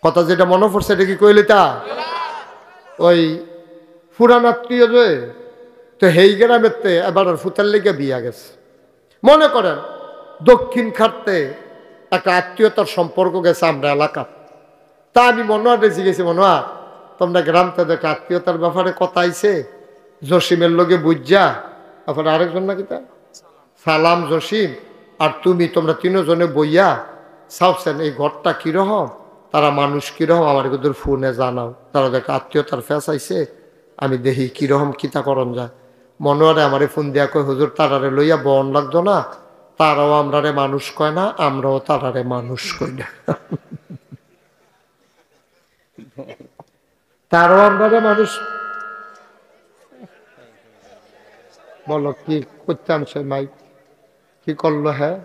কথা যেটা মনে পড়ছে এটা কি কইলি তা ওই পুরান আত্মীয় যে তো হেই গ্রামেতে এবার ফুতার লেগে বিয়া গেছে। মনে করেন দক্ষিণ খাটতে একটা আত্মীয়তার সম্পর্ক গেছে আমরা এলাকা। তা আমি মনোয়ারে জিজ্ঞেছি, মনোয়ার তোমরা গ্রামতে একটা আত্মীয়তার ব্যাপারে কথা আইছে, জসিমের লগে বুঝা তারপরে আরেকজন নাকি তা সালাম জসিম আর তুমি, তোমরা তিনজনে বইয়া সাবছেন এই ঘরটা কিরকম, তারা মানুষ কিরকম আমার কিন্তু ফোনে জানাও। তারা দেখে আত্মীয়তার ফেস আইছে, আমি দেখি কিরকম কিতা করণ যায়। মনোয়ারে আমারে ফোন দিয়া কয়, হুজুর তারারে লইয়া বন লাগতো না, তারাও আমরারে মানুষ কয় না, আমরাও তারারে মানুষ কই না। তারাও আমরারে মানুষ বলো কি করতাম সে মাইক কি করলো? হ্যাঁ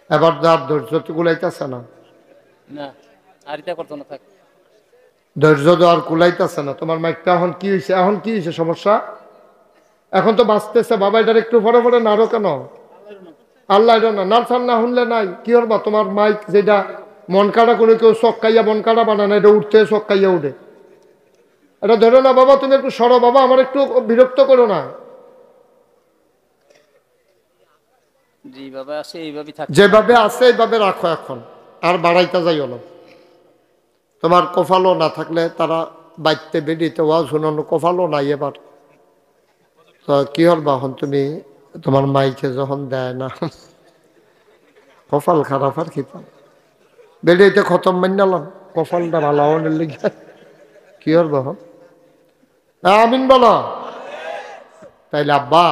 এবার যার ধৈর্য তো গুলাইতেছে না, ধৈর্য তো আর কুলাইতেছে না। তোমার মাইকটা এখন কি হয়েছে? এখন কি হয়েছে সমস্যা? এখন তো বাঁচতেছে বাবা, এটার একটু পরে পরে নাড়ো কেন? আল্লাহ এটা না নাড়ছান না শুনলে নাই কি করবা? তোমার মাইক যেটা মন কাটা করে কেউ চক্কাইয়া মন কাটা বানায় না, এটা উঠতে চক্কাইয়া উঠে। এটা ধরো না বাবা, তুমি একটু সরো বাবা, আমার একটু বিরক্ত করো না। যেভাবে আছে এইভাবে রাখো এখন, আর বাড়াইতে যাইও না। তোমার কপালও না থাকলে তারা বাইতে বেরিয়েতে ওয়া শুনানো, কপালও নাই এবার তো কি হবা এখন তুমি? তোমার মাইকে যখন দেয় না কপাল খারাপ আর খেতাম বেরিয়েতে খতম মান্যালাম, কপালটা ভালো হওয়ার লেগে কি হবা হন? আমিন বলো। তাইলে আব্বা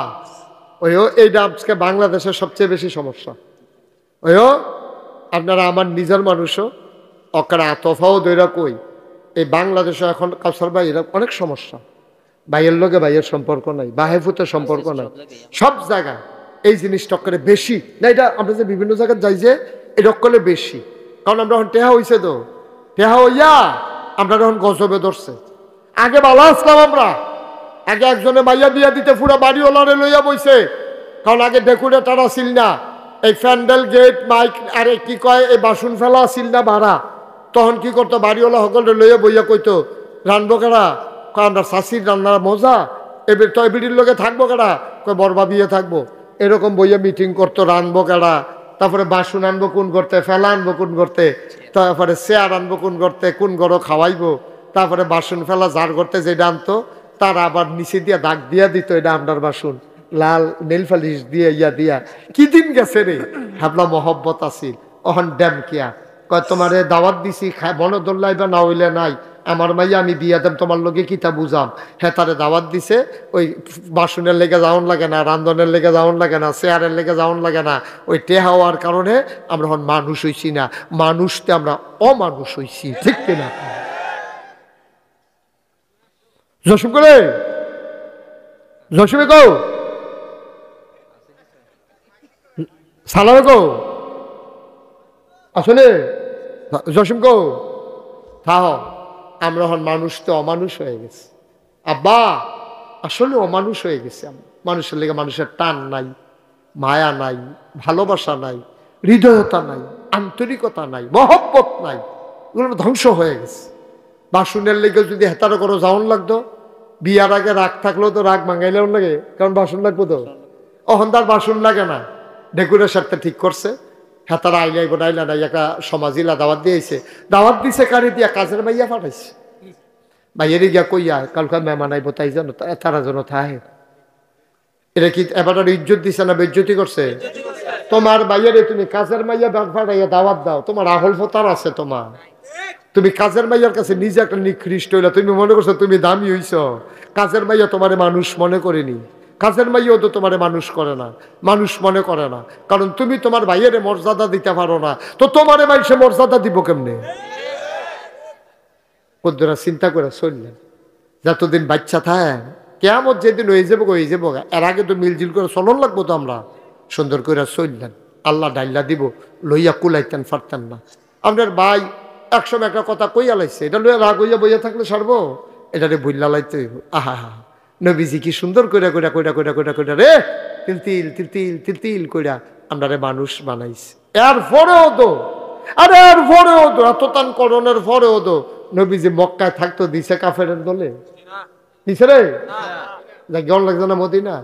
ওইও এইটা আজকে বাংলাদেশের সবচেয়ে বেশি সমস্যা। ওইও আপনারা আমার নিজের মানুষও অকারা আতফাও দৈরা কই, এই বাংলাদেশে এখন কাউসার ভাই এরা অনেক সমস্যা। ভাইয়ের লোকে ভাইয়ের সম্পর্ক নাই, বাহেফুতের সম্পর্ক নাই, সব জায়গায় এই জিনিসটা করে বেশি না। এটা আমরা যে বিভিন্ন জায়গায় যাই যে এটা করলে বেশি, কারণ আমরা এখন টেহা হইছে তো, টেহা হইয়া আমরা এখন গজবে ধরছে। আগে ভালো আসলাম আমরা, আগে একজনে মাইয়া বিয়া দিতে পুরো বাড়িওয়ালারে লইয়া বইছে, কারণ আগে ডেকোরেটর আসিল না, এই প্যান্ডেল গেট মাইক আরে কি কয় এই বাসন ফেলা আসিল না ভাড়া, তখন কি করতো বাড়িওয়ালা সকলে লইয়া বইয়া কইতো রানবো কারা, আমরা শাশির রান্নার মজা, এবার তো এবিডির লোকে থাকবো কারা, কয় বরবা বিয়ে থাকবো, এরকম বইয়া মিটিং করতো রানবো কারা, তারপরে বাসন আনবো কোন করতে, ফেলা আনবো কোন করতে, তারপরে চেয়ার আনবো কোন করতে, কোন গড়ো খাওয়াইবো, তারপরে বাসন ফেলা যার করতে যেটা আনতো তারা আবার নিচে দিয়া দাগ দিয়া দিত এটা আপনার বাসন, লাল নীল ফালিশ দিয়ে ইয়া দিয়া। কি দিন গেছে রে, হাবলা মহব্বত আসিল। অহন ড্যাম কিয়া কয় তোমারে দাওয়াত দিছি বনদোল্লাইবা না হইলে নাই, আমার মাইয়া আমি বিয়া দেম তোমার লগে কিতা বুঝাম। হ্যাঁ তারে দাওয়াত দিছে, ওই বাসনের লেগে যাওন লাগে না, রান্ধনের লেগে যাওন লাগে না, চেয়ারের লেগে যাওন লাগে না, ওই টেহা হওয়ার কারণে আমরা এখন মানুষ হইছি না, মানুষতে আমরা অমানুষ হইছি, ঠিক কিনা? জসিম করে জসিমে কও সালামে কও আসলে জসিম কও থাহ, আমরা এখন মানুষ তো অমানুষ হয়ে গেছে আব্বা, আসলে অমানুষ হয়ে গেছে। মানুষের লেগে মানুষের টান নাই, মায়া নাই, ভালোবাসা নাই, হৃদয়তা নাই, আন্তরিকতা নাই, মহব্বত নাই, এগুলো ধ্বংস হয়ে গেছে। বাসনের লেগে যদি হেতারো করো যাওন লাগতো, বিয়ার আগে রাগ থাকলেও তো রাগ ভাঙাইলেও লাগে, কারণ বাসন লাগবো তো। অহন তার বাসন লাগে না, ডেকোরেশনটা ঠিক করছে, হেতারা আইলাই বোনাইলা নাই, একটা সমাজিলা দাওয়াত দিয়েছে, দাওয়াত দিছে কারি দিয়া কাজের মাইয়া পাঠাইছে, ভাইয়েরই গিয়া কইয়া কালকা মেহমান আইব তাই জানো তারা যেন থাহে। এটা কি এবার ইজ্জত দিছে না বেজ্জতি করছে? তোমার ভাইয়েরে তুমি কাজের মাইয়া ব্যাগ ফাটাইয়া দাওয়াত দাও, তোমার আহল ফতার আছে তোমার, তুমি কাজের মাইয়ার কাছে নিজে একটা নিকৃষ্ট হইলা, তুমি মনে করছো তুমি দামি হইছ। কাজের মাইয়া তোমারে মানুষ মনে করেনি, কাজের মাইয়াও তো তোমারে মানুষ করে না, মানুষ মনে করে না, কারণ তুমি তোমার ভাইয়েরে মর্যাদা দিতে পারো না, তো তোমারে মানুষে মর্যাদা দিব কেমনে? বন্ধুরা চিন্তা করে চললেন, যতদিন বাচ্চা থাকে কেমন যেদিন হয়ে যাবো হয়ে যাবো, এর আগে তো মিলজিল করে চলন লাগবো, তো আমরা সুন্দর করে চললেন, আল্লাহ ডাইল্লা দিব লইয়া কুলাইতেন পারতেন না। আপনার ভাই একসময় একটা কথা কইয়া লাইছে, এটা লইয়া রাগ হইয়া বইয়া থাকলে সারবো, এটারে বইলা লাইতে হইব। আহা হা নবীজি কি সুন্দর কইরা কইরা কইরা কইরা কইরা কইরা রে তিল তিল তিল তিল তিল তিল কইরা আমরা রে মানুষ বানাইছে। এরপরেও তো আরে আর পরেও তো এত তান করণের পরেও তো নবীজি মক্কায় থাকতো দিছে কাফেরের দলে, দিছে রে কেমন লাগছে না মদিনা?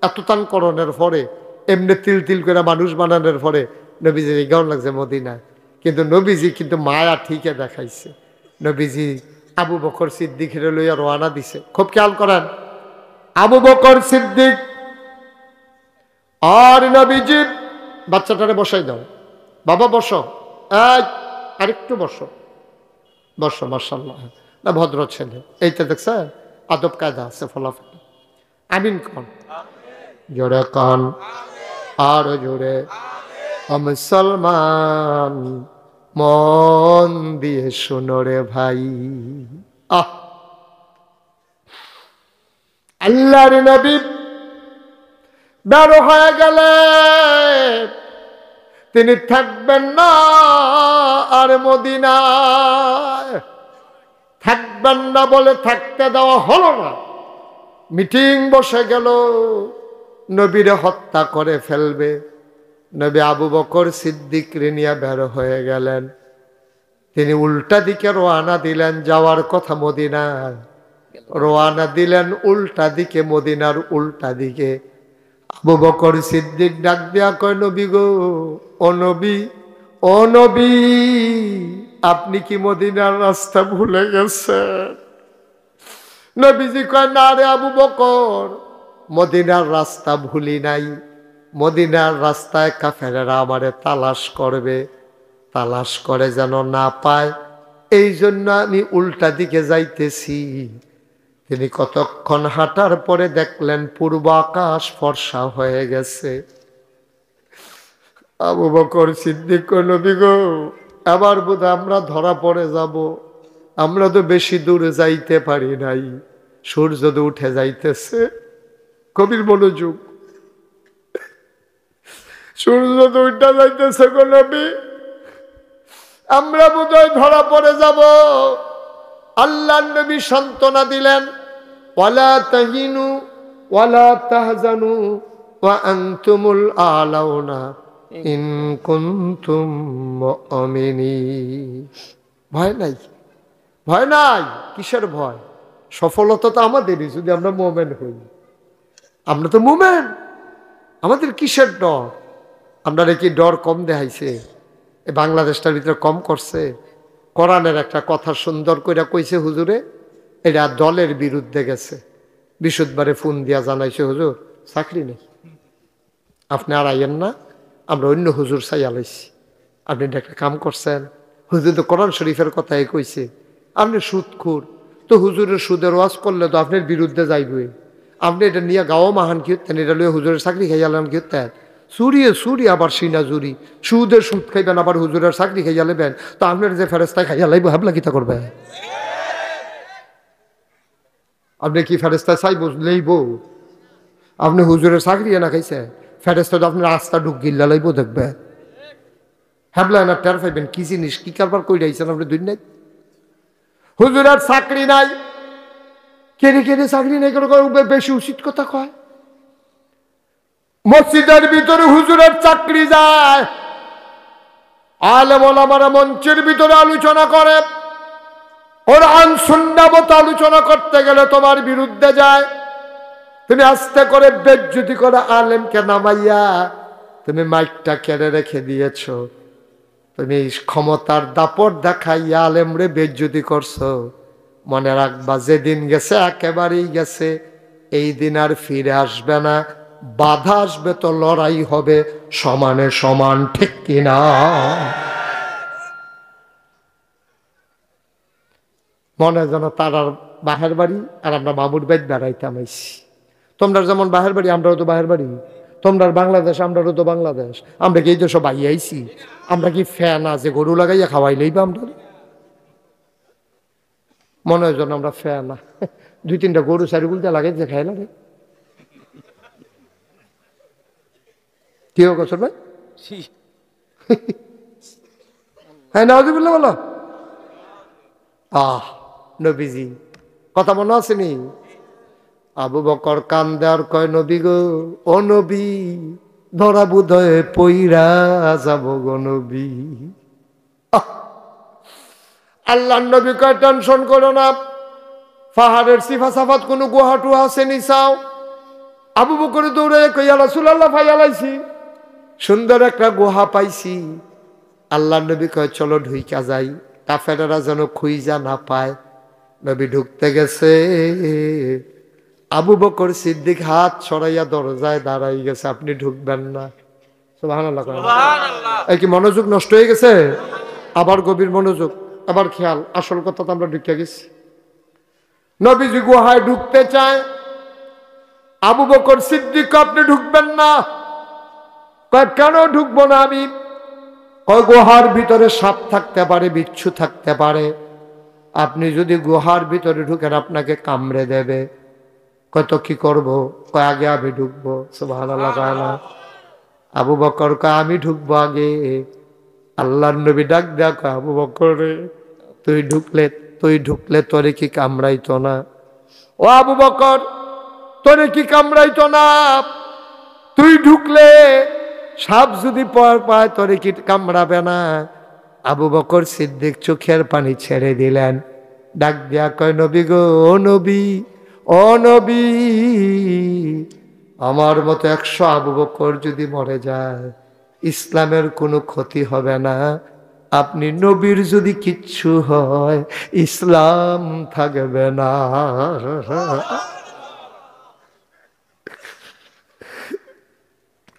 এত তান করণের পরে এমনি তিল তিল করে মানুষ বানানোর পরে নবীজি কেমন লাগছে মদিনা। কিন্তু নবীজি কিন্তু মায়া ঠিকই দেখাইছে। নবীজি আবু বকর সিদ্দিকের লইয়া রওনা দিছে। খুব খেয়াল করেন, আবু বকর সিদ্দিক আর নবীজি, বাচ্চাটারে বসাই দাও, বাবা বসো, আরেকটু বসো, বসো, মাশাআল্লাহ, না ভদ্র ছেলে, এইটা দেখছেন আদব কায়দা আছে, ফলাফল। আমিন কন, জোরে কন, আরো জোরে। মুসলমান মন দিয়ে শোনো রে ভাই, আহ আল্লাহর নবী বের হয়ে গেলে তিনি থাকবেন না আর মদিনায়, থাকবেন না বলে থাকতে দেওয়া হলো না। মিটিং বসে গেল, নবীরে হত্যা করে ফেলবে। নবী আবু বকর সিদ্দিক নিয়ে বের হয়ে গেলেন। তিনি উল্টা দিকে রওনা দিলেন, যাওয়ার কথা মদিনার, রওনা দিলেন উল্টা দিকে, মদিনার উল্টা দিকে। আবু বকর সিদ্দিক ডাক দিয়া কয়, নবী গো, ও নবী, ও নবী, আপনি কি মদিনার রাস্তা ভুলে গেছেন? নবীজি কয়, না রে আবু বকর, মদিনার রাস্তা ভুলি নাই। মদিনার রাস্তায় কাফেরেরা আমারে তালাশ করবে, তালাশ করে যেন না পায়, এই জন্য আমি উল্টা দিকে যাইতেছি। তিনি কতক্ষণ হাঁটার পরে দেখলেন পূর্ব আকাশ ফর্সা হয়ে গেছে। আবু বকর সিদ্দিক কয়, নবী গো, আবার বোধহয় আমরা ধরা পড়ে যাব, আমরা তো বেশি দূরে যাইতে পারি নাই, সূর্য তো উঠে যাইতেছে। কবির মনোযোগ, সূর্য তো উঠে যাইতেছে গো নবী, আমরা বোধহয় ধরা পড়ে যাব। আল্লাহ নবী সান্ত্বনা দিলেন, ওয়ালা তাহিনু ওয়ালা তাহজানু ওয়া আনতুমুল আলাউনা ইন কুনতুম মুমিনিন। ভয় নাই, ভয় নাই, কিসের ভয়? সফলতা তো আমাদেরই যদি আমরা মুমিন হই। আমরা তো মুমিন, আমাদের কিসের ডর? আমরা কি ডর কম দেখাইছে? এই বাংলাদেশটার ভিতরে কম করছে? কোরআনের একটা কথা সুন্দর করে কইছে হুজুরে, এটা দলের বিরুদ্ধে গেছে। বিশুদ্ধবারে ফোন দিয়া জানাইছে, হুজুর চাকরি নেই, আপনি আর আইয়েন না, আমরা অন্য হুজুর চাইয়া লাইছি, আপনি একটা কাম করছেন। হুজুর তো কোরআন শরীফের কথাই কইছে, আপনি সুদখোর, তো হুজুরের সুদের ওয়াজ করলে তো আপনার বিরুদ্ধে যাইবে, আপনি এটা নিয়ে গাও মাহান কি হতেন, এটা লিয়ে হুজুরের চাকরি খাইয়ালেন কি হতেন? চুরিয়ে চুরি আবার সিনা চুরি, সুদের সুদ খাইবেন আবার হুজুরের চাকরি খাইয়া লেবেন, তো আপনার যে ফেরেস্তায় খাইয়া লাইব, হাবলা কিতা করবে? আপনি কি ফেরেস্তায় চাইব লইব? আপনি হুজুরের চাকরি না খাইছে, ফেরেস্তা তো আপনার রাস্তা ঢুক গিল্লা লাইব, দেখবে হাবলা না টের পাইবেন কি জিনিস, কি কারবার কই রাইছেন আপনি দুই নাই। হুজুরের চাকরি নাই, কেড়ে কেড়ে চাকরি নাই করে বেশি উচিত কথা কয়। মসজিদের ভিতরে হুজুরের চাকরি যায়, আলেম ওলামারা মঞ্চের ভিতরে আলোচনা করে, কোরআন সুন্নাহ মতো আলোচনা করতে গেলে তোমার বিরুদ্ধে যায়। তুমি আস্তে করে বেজ্জতি করে আলেমকে নামাইয়া তুমি মাইকটা কেড়ে রেখে দিয়েছ, তুমি ক্ষমতার দাপট দেখাইয়া আলেমরে বেজ্জতি করছো। মনে রাখবা, যেদিন গেছে একেবারেই গেছে, এই দিন আর ফিরে আসবে না। বাধা আসবে তো লড়াই হবে সমানে সমান, ঠিক কিনা? মনে যেন তারার বাহের বাড়ি আর আমরা মামুর বাড়ি বেড়াইতাম আইছি। তোমরা যেমন বাহের বাড়ি, আমরাও তো বাহের বাড়ি, তোমরা বাংলাদেশ, আমরাও তো বাংলাদেশ। আমরা কি এই দেশ বাই আইছি? আমরা কি ফ্যান আছে গরু লাগাইয়া খাওয়াই লইবা? আমরা মনে হয় যেন আমরা ফ্যান না, দুই তিনটা গরু চারি গুলতে লাগাই যে খাই লাগে। কি হোক ভাই, হ্যাঁ নাউজুবিল্লাহ বলো। নবীজি কথা মনে আসেনি? আবু বকর কান্দে আর কয়, নবী গো, ও নবী, ধরা বুধয়ে পইরা যাব গো নবী। আল্লাহর নবী কয় টেনশন করো না, পাহাড়ের সিফা সাফাত কোনো গুহাটু আছে নি চাও? আবু বকর দৌড়ে কই ইয়া রাসূলুল্লাহ ফাইয়ালাইছি, সুন্দর একটা গুহা পাইছি। আল্লাহর নবী কয় চলো ঢুইকা যাই, কাফেরেরা যেন খুঁজা না পায়। নবী ঢুকতে গেছে, আবু বকর সিদ্দিক হাত ছড়াইয়া দরজায় দাঁড়াই গেছে, আপনি ঢুকবেন না। সুবহানাল্লাহ। এই কি মনোযোগ নষ্ট হয়ে গেছে? আবার গভীর মনোযোগ, আবার খেয়াল, আসল কথা তো আমরা ঢুকে গেছি। নবীজি গুহায় ঢুকতে চায়, আবু বকর সিদ্দিক আপনি ঢুকবেন না। কয় কেন ঢুকবো না আমি? কয় গুহার ভিতরে সাপ থাকতে পারে, বিচ্ছু থাকতে পারে, আপনি যদি গুহার ভিতরে ঢুকেন আপনাকে কামড়ে দেবে। কত কি করব? কয় আগে আমি ঢুকবো। সুবহানাল্লাহ। আবু বকর কয় আমি ঢুকবো আগে। আল্লাহর নবী ডাক দেয়া কয় আবু বকর রে, তুই ঢুকলে তোরে কি কামড়াইতো না? ও আবু বকর, তোরে কি কামড়াইতো না? তুই ঢুকলে সাপ যদি পর পায় তোরে কি কামড়াবে না? আবু বকর সিদ্দিক চোখের পানি ছেড়ে দিলেন, ডাক দেয়া কয় নবী গো, ও নবী, ও নবী, আমার মতো 100 আবু বকর যদি মরে যায় ইসলামের কোনো ক্ষতি হবে না। আপনি নবীর যদি কিচ্ছু হয় ইসলাম থাকবে না।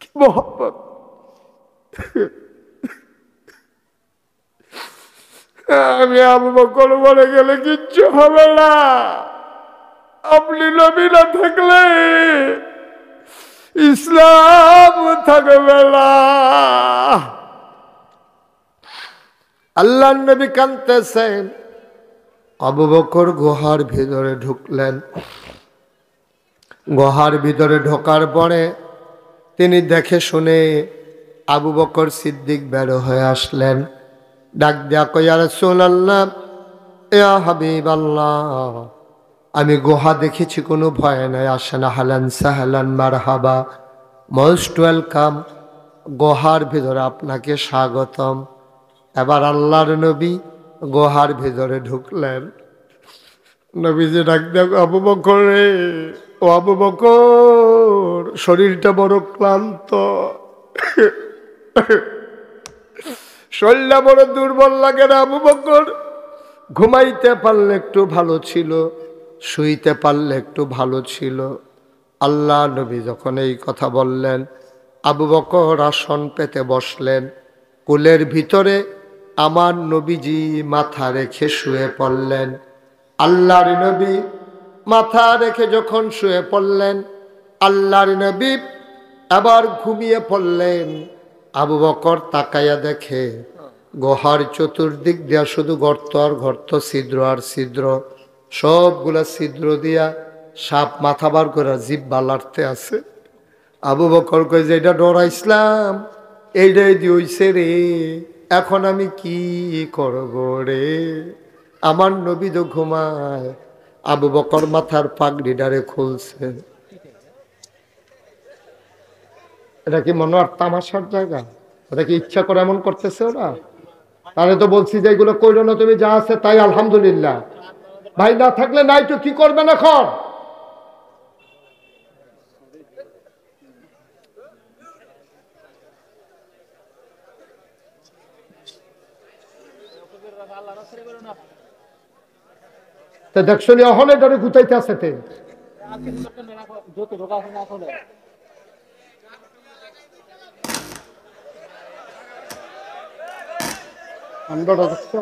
কি মহব্বত! আমি আবু বকর মরে গেলে কিচ্ছু হবে না, আপনি নবী না থাকলে ইসলাম থাকবে না। আল্লাহর নবী কাঁদতেছেন। আবু বকর গুহার ভিতরে ঢুকলেন। গুহার ভিতরে ঢোকার পরে তিনি দেখে শুনে আবু বকর সিদ্দিক বের হয়ে আসলেন, ডাক দেয়া কই ইয়া রাসূলুল্লাহ, ইয়া হাবিবাল্লাহ, আমি গুহা দেখেছি, কোনো ভয় নাই, আসেন, হালান সাহলান মারহাবা, মোস্ট ওয়েলকাম, গুহার ভিতরে আপনাকে স্বাগতম। এবার আল্লাহর নবী গুহার ভিতরে ঢুকলেন। নবীজি ডাক দেয়া আবু বকর রে, ও আবু বকর, শরীরটা বড় ক্লান্ত, শরীরটা বড় দুর্বল লাগে না আবু বকর? ঘুমাইতে পারলে একটু ভালো ছিল, শুইতে পারলে একটু ভালো ছিল। আল্লাহ নবী যখন এই কথা বললেন, আবু বকর আসন পেতে বসলেন। কোলের ভিতরে আমার নবীজি মাথা রেখে শুয়ে পড়লেন। আল্লাহর নবী মাথা রেখে যখন শুয়ে পড়লেন, আল্লাহর নবী আবার ঘুমিয়ে পড়লেন। আবু বকর তাকাইয়া দেখে গুহার চতুর্দিক দিয়া শুধু গর্ত আর গর্ত, ছিদ্র আর ছিদ্র, সবগুলা ছিদ্র দিয়া সাপ মাথা বার করে জিব্বা লাড়তে আছে। আবু বকর কই যে এটা ডরাইছিলাম, এইটাই দিয়েছে রে, এখন আমি কি করব রে? আমার নবী তো ঘুমায়। আবু বকর মাথার পাগড়িটারে খুলছে। এটা কি মনে আর তামাশার জায়গা? ওটা কি ইচ্ছা করে এমন করতেছে ওরা? তাহলে তো বলছি যে এগুলো কইলো না, তুমি যা আছে তাই আলহামদুলিল্লাহ। ভাই না থাকলে নাই তো কি করবেন এখন? দেখছো নি অহলে ধরে গুতাইতে আছে তে আমরা দেখছো।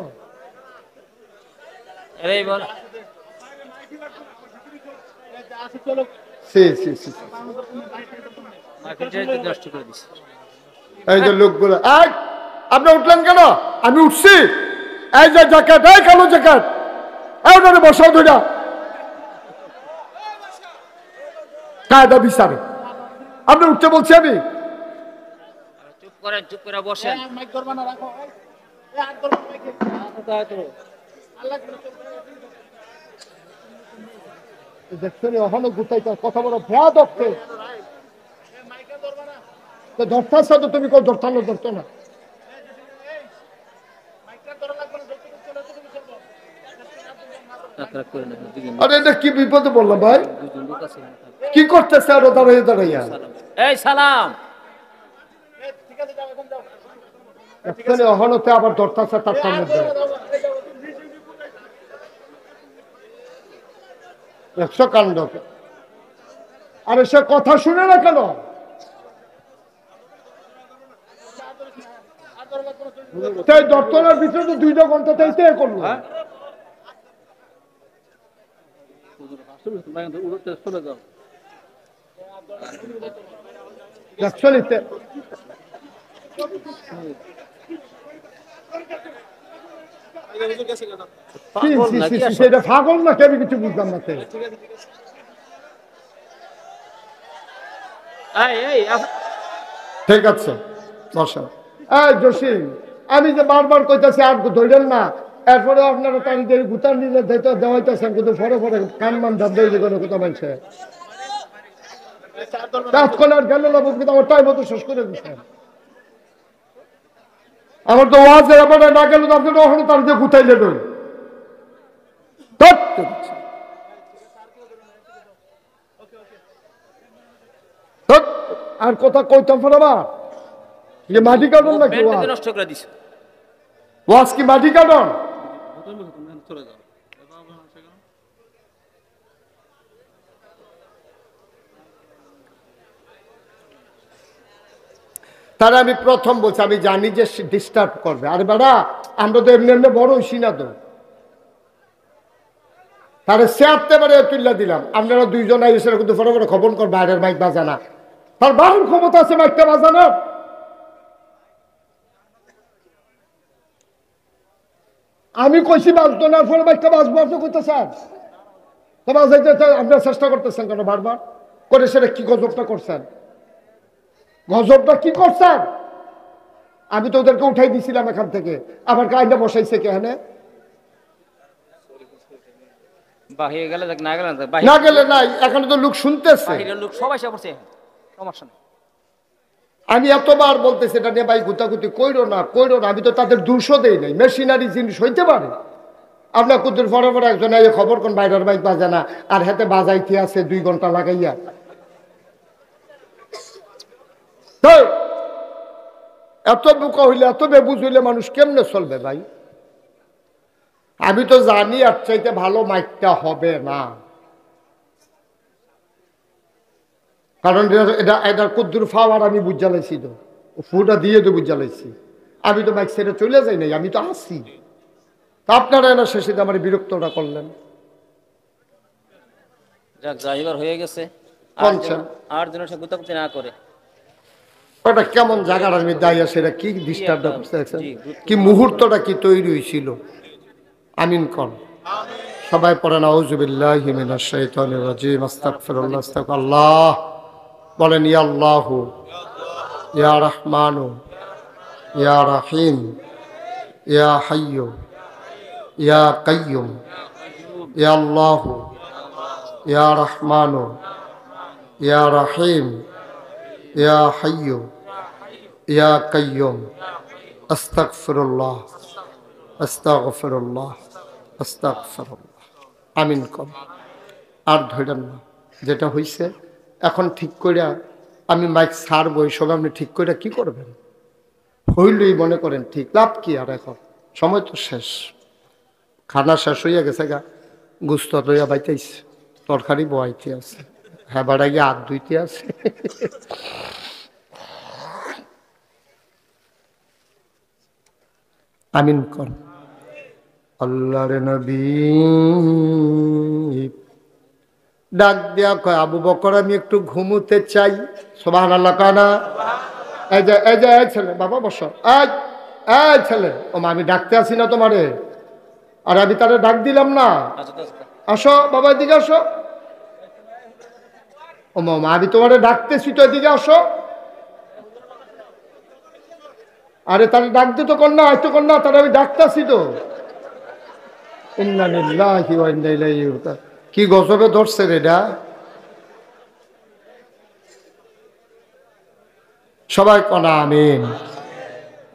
এই যে লোকগুলো, আপনি উঠলেন কেন? আমি উঠছি। এই যে জ্যাকেট, এই কালো জ্যাকেট, এই ওখানে বসাও ধরা কায়দা বিচারে। আপনি উঠতে বলছি আমি? চুপ করে বসেন। দেখছেন এখনো গুতাইতে কথা বলো, ভ্যা দক্ষে ধরতে তো তুমি ধরতো না। আরে এটা কি বিপদে বললাম ভাই? কি করতেছে আরো দাঁড়াইয়া দাঁড়াইয়া? এই সালাম এখানে অহনতে আবার ধরতেছে তার মধ্যে 100 কাণ্ড। আরে সে কথা শুনে না কেন? তাই দর্শনের ভিতরে তো 2 ঘন্টা তাইতে করলো। সেটা পাগল না, আমি কিছু বুঝলাম না। ঠিক আছে বসা। এই জসিম, আমি যে বারবার কইতাছি আর ধরেন না, এরপরে আপনারা তাদের গুতার নিলে দেওয়াইতেছেন, কিন্তু পরে পরে কান মান ধাপ দিয়ে কোনো কথা বলছে আর গেল না, কিন্তু আমার টাইম মতো শেষ করে দিচ্ছেন। আমার তো ওয়াজ না গেল তো আপনারা ওখানে তার দিয়ে গুতাইলে নই। আর কথা কইতাম পারবা যে মাটি কাটন নাকি নষ্ট করে দিছে। ওয়াজ কি মাটি কাটন? তারা আমি প্রথম বলছি, আমি জানি যে ডিস্টার্ব করবে। আরে বাড়া, আমরা তো এমনি এমনি বড় হইছি না তো। তারা সেরতে পারে তুল্লা দিলাম, আপনারা 2 জন আইসের কিন্তু ফটো ফটো খবর কর, বাইরের মাইক বাজানা। তার বাড়ির ক্ষমতা আছে মাইকটা বাজানোর। আমি কইছি বাজতো না, ফলে মাইকটা বাজবো, আপনি কইতেছেন তো বাজাইতে আপনারা চেষ্টা করতেছেন কেন বারবার করে? সেটা কি গজবটা করছেন? গজবটা কি করছেন? আমি তো ওদেরকে উঠাই দিছিলাম এখান থেকে, আবার কাইন্ডা বসাইছে কেন? বাহিরে গেলে না গেলে না গেলে নাই, এখানে তো লোক শুনতেছে, বাহিরের লোক সবাই এসে পড়ছে, সমস্যা নেই। আমি এতবার বলতেছি এটা নিয়ে ভাই গুতাগুতি কইরো না কইরো না। আমি তো তাদের দোষও দেই নাই, মেশিনারি জিনিস হইতে পারে। আপনার কুতুর ফরে ফরে একজন এই খবর কোন বাইরের বাইক বাজে না, আর হাতে বাজাইতে আছে 2 ঘন্টা লাগাইয়া। এত বোকা হইলে, এত বেবুজ হইলে মানুষ কেমনে চলবে ভাই? আমি তো জানি আর চাইতে ভালো মাইকটা হবে না, কারণ এটা কুদ্দুর ফাওয়ার আমি বুঝালাইছি, তো ফুটা দিয়ে তো বুঝালাইছি। আমি তো মাইক ছেড়ে চলে যাই নাই, আমি তো আসছি। আপনারা এনে শেষে আমার বিরক্তটা করলেন। যাক, ড্রাইভার হয়ে গেছে, আর যেন সে গুতাগুতি না করে। ওটা কেমন জায়গাটার মধ্যে আইয়া সেটা কি ডিস্টার্বটা করছে, কি মুহূর্তটা কি তৈরি হয়েছিল। আমিন কর সবাই পড়েন আউযুবিল্লাহি মিনাশ শাইতানির রাজিম, আস্তাগফিরুল্লাহ, আস্তাগফিরুল্লাহ। বলেন ইয়া আল্লাহু ইয়া রহমানু ইয়া রহিম ইয়া হাইয়্যু ইয়া কাইয়্যুম ইয়া আল্লাহু ইয়া রহমানু ইয়া রহিম ইয়া হাইয়্যু ইয়া কাইয়্যুম আস্তাগফিরুল্লাহ আস্তাগফিরুল্লাহ আস্তাগফিরুল্লাহ। আমিন কর। আর ধরেন না, যেটা হইছে এখন ঠিক কইরা আমি মাইক ছাড়বো, এইসব আপনি ঠিক কইরা কি করবেন? হইলই মনে করেন ঠিক, লাভ কি? আর এখন সময় তো শেষ, খানা শেষ হইয়া গেছে গা, গুস্ত লইয়া বাইতেছে, তরকারি বয়াইতে আছে, হ্যাঁ বাড়া গিয়ে হাত ধুইতে আছে। আমিন কর। আল্লাহর নবী ডাক দেয়া কয়, আবু বকর আমি একটু ঘুমোতে চাই। সুবহানাল্লাহ কানা। এই যে ছেলে, বাবা বসো, এই ছেলে, ও মা আমি ডাকতে আসি না তোমারে? আর আমি তারে ডাক দিলাম না? আসো বাবা, এদিকে আসো। ও মা আমি তোমারে ডাকতেছি তো, এদিকে আসো। আরে তারে ডাক দিত কন্যা, আইতো কন্যা, তারে আমি ডাকতেছি তো। ইন্না লিল্লাহি ওয়া ইন্না ইলাইহি রাজিউন। কি গজবে ধরছে রে এটা? সবাই কনা আমিন,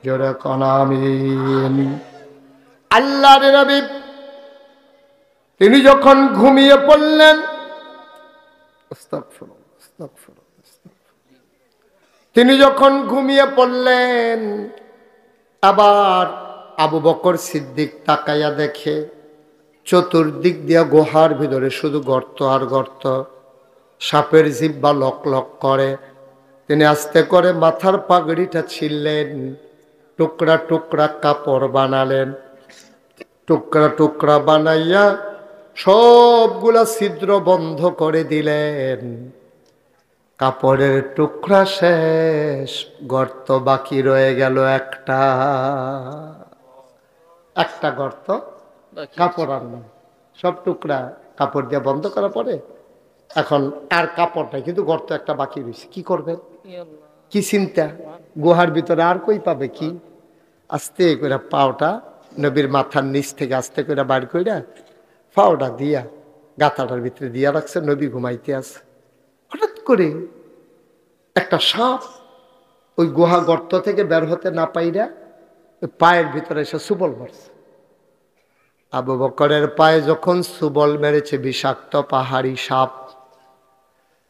জোরে কনা আমিন। আল্লাহর নবী তিনি যখন ঘুমিয়ে পড়লেন, তিনি যখন ঘুমিয়ে পড়লেন, আবার আবু বকর সিদ্দিক তাকাইয়া দেখে চতুর্দিক দিয়া গুহার ভিতরে শুধু গর্ত আর গর্ত, সাপের জিহ্বা লক লক করে। তিনি আস্তে করে মাথার পাগড়িটা ছিঁড়লেন, টুকরা টুকরা কাপড় বানালেন, টুকরা টুকরা বানাইয়া সবগুলা ছিদ্র বন্ধ করে দিলেন। কাপড়ের টুকরা শেষ, গর্ত বাকি রয়ে গেল একটা। একটা গর্ত, কাপড় আর নাই, সব টুকরা কাপড় দিয়ে বন্ধ করা পরে এখন আর কাপড় নাই, কিন্তু গর্ত একটা বাকি রয়েছে। কি করবেন, কি চিন্তা, গুহার ভিতরে আর কই পাবে কি। আস্তে করে পাওটা নবীর মাথার নিচ থেকে আস্তে করে বাইর কইরা পাওটা দিয়া গাথাটার ভিতরে দিয়া রাখছে। নবী ঘুমাইতে আছে, হঠাৎ করে একটা সাপ ওই গুহা গর্ত থেকে বের হতে না পাইরা ওই পায়ের ভিতরে এসে সুবল মারছে। আবু বকরের পায়ে যখন সুবল মেরেছে, বিষাক্ত পাহাড়ি সাপ,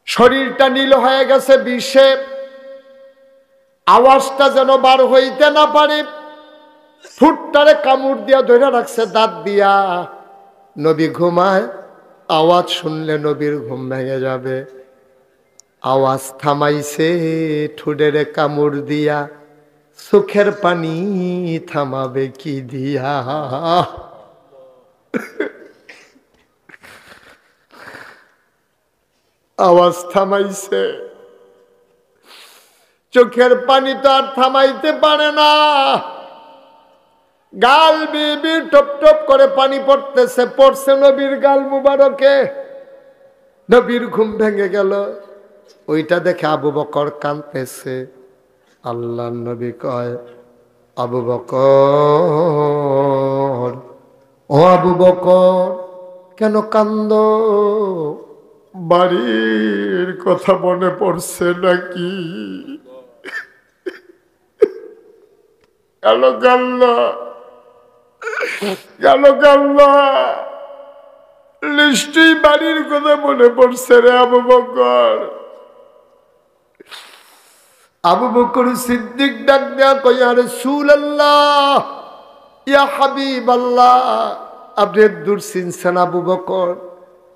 শরীরটা নীল হয়ে গেছে বিষে, আওয়াজটা যেন বার হইতে না পারে, ঠোঁটটারে কামড় দিয়া ধরে রাখছে দাঁত দিয়া। নবী ঘুমায়, আওয়াজ শুনলে নবীর ঘুম ভেঙে যাবে। আওয়াজ থামাইছে ঠোঁটের কামড় দিয়া, চোখের পানি থামাবে কি দিয়া। আওয়াজ থামাইছে, চোখের পানি তো আর থামাইতে পারে না। গাল বেবি টপ টপ করে পানি পড়তেছে, পড়ছে নবীর গাল মুবারকে। নবীর ঘুম ভেঙে গেল। ওইটা দেখে আবু বকর কাঁদতেছে। আল্লাহ নবী কয়, আবু বকর, ও আবু বকর কেন কান্দ? বাড়ির কথা মনে পড়ছে নাকি? গেল কান্না, গেল কান্না, নিশ্চয়ই বাড়ির কথা মনে পড়ছে রে আবু বকর। আবু বকর সিদ্দিক ডাক দেয়া কই, ইয়া রাসূলুল্লাহ, ইয়া হাবিবাল্লাহ, আপনি দূর চিনছেন আবু বকর?